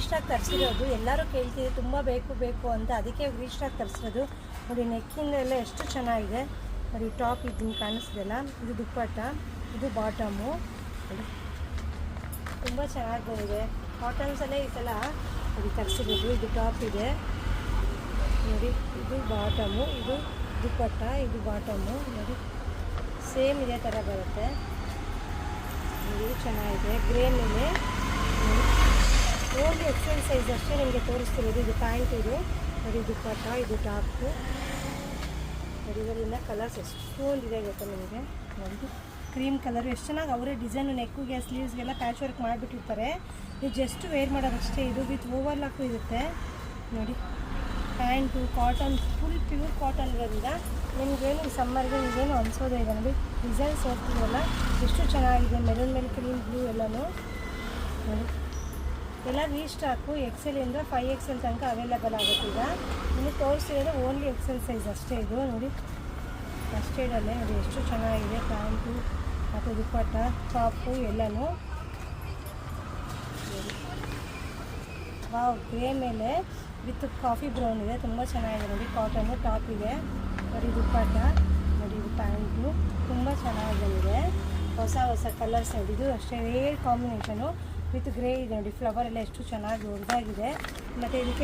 Restock ತರಿಸಿರೋದು. ಎಲ್ಲರೂ ಕೇಳ್ತಿದ್ರು ತುಂಬ ಬೇಕು ಬೇಕು ಅಂತ, ಅದಕ್ಕೆ ರೀಸ್ಟಾಕ್ ತರಿಸಿರೋದು. ನೋಡಿ ನೆಕ್ಕಿಂದ ಎಲ್ಲ ಎಷ್ಟು ಚೆನ್ನಾಗಿದೆ ನೋಡಿ. ಟಾಪ್ ಇದನ್ನು ಕಾಣಿಸ್ದಲ್ಲ, ಇದು ದುಪ್ಪಟ್ಟ, ಇದು ಬಾಟಮು ನೋಡಿ, ತುಂಬ ಚೆನ್ನಾಗಿ ಬಂದಿದೆ. ಕಾಟನ್ಸಲ್ಲೇ ಈ ಸಲ ನೋಡಿ ತರಿಸಿರೋದು. ಇದು ಟಾಪ್ ಇದೆ ನೋಡಿ, ಇದು ಬಾಟಮು, ಇದು ದುಪ್ಪಟ್ಟ, ಇದು ಬಾಟಮು ನೋಡಿ, ಸೇಮ್ ಇದೇ ಥರ ಬರುತ್ತೆ ನೋಡಿ. ಚೆನ್ನಾಗಿದೆ ಗ್ರೇ ಮೇಲೆ ನೋಡಿ. ಓನ್ಲಿ ಎಕ್ಸೆಲ್ ಸೈಜ್ ಅಷ್ಟೇ ನಿಮಗೆ ತೋರಿಸ್ತಿರೋದು. ಇದು ಪ್ಯಾಂಟ್, ಇದು ನೋಡಿ ದುಪ್ಪಟ್ಟ, ಇದು ಟಾಪು ನೋಡಿ. ಇದರಿಂದ ಕಲರ್ಸ್ ಎಷ್ಟೊಂದಿದೆ ಗೊತ್ತಾ ನಿಮಗೆ ನೋಡಿ. ಕ್ರೀಮ್ ಕಲರು ಎಷ್ಟು ಚೆನ್ನಾಗಿ ಅವರೇ ಡಿಸೈನು ನೆಕ್ಕಿಗೆ ಸ್ಲೀವ್ಸ್ಗೆಲ್ಲ ಪ್ಯಾಚ್ ವರ್ಕ್ ಮಾಡಿಬಿಟ್ಟಿರ್ತಾರೆ. ನೀವು ಜಸ್ಟ್ ವೇರ್ ಮಾಡೋದಷ್ಟೇ. ಇದು ವಿತ್ ಓವರ್ಲಾಕು ಇರುತ್ತೆ ನೋಡಿ. Pant cotton, full pure cotton ಇರೋದ್ರಿಂದ ನಿಮಗೇನು ಈ ಸಮ್ಮರ್ಗೆ ನಿಮಗೇನು ಅನಿಸೋದೇ ಇದೆ ನೋಡಿ. ಡಿಸೈನ್ಸ್ ಹೋಗ್ತಿದೆಯಲ್ಲ ಎಷ್ಟು ಚೆನ್ನಾಗಿದೆ. ಮೆರೂನ್ ಮೇಲೆ ಕ್ರೀಮ್ ಬ್ಲೂ ಎಲ್ಲನೂ ನೋಡಿ. ಎಲ್ಲ ರೀಸ್ಟಾಕು ಎಕ್ಸೆಲಿಂದ 5XL ತನಕ ಅವೈಲೇಬಲ್ ಆಗುತ್ತೆ. ಈಗ ನಿಮಗೆ ತೋರಿಸಿರೋದು ಓನ್ಲಿ ಎಕ್ಸೆಲ್ ಸೈಜ್ ಅಷ್ಟೇ. ಇದು ನೋಡಿ ಮಸ್ಟರ್ಡಲ್ಲೇ ನೋಡಿ ಎಷ್ಟು ಚೆನ್ನಾಗಿದೆ. ಪ್ಯಾಂಟು ಮತ್ತು ದುಪ್ಪಟ್ಟ, ಟಾಪು ಎಲ್ಲನೂ ವಾವ್. ಗ್ರೇ ಮೇಲೆ ವಿತ್ ಕಾಫಿ ಬ್ರೌನ್ ಇದೆ, ತುಂಬ ಚೆನ್ನಾಗಿದೆ ನೋಡಿ. ಕಾಟನ್ನು ಟಾಪ್ ಇದೆ ನೋಡಿ, ದುಪ್ಪಟ್ಟ ನೋಡಿ, ಇದು ಪ್ಯಾಂಟು ತುಂಬ ಚೆನ್ನಾಗಿ ಬಂದಿದೆ. ಹೊಸ ಹೊಸ ಕಲರ್ಸ್ ನೋಡಿ. ಇದು ಅಷ್ಟೇ ರೇರ್ ಕಾಂಬಿನೇಷನು ವಿತ್ ಗ್ರೇ ಇದೆ ನೋಡಿ. ಫ್ಲವರ್ ಎಲ್ಲ ಎಷ್ಟು ಚೆನ್ನಾಗಿ ದೊಡ್ಡದಾಗಿದೆ. ಮತ್ತು ಇದಕ್ಕೆ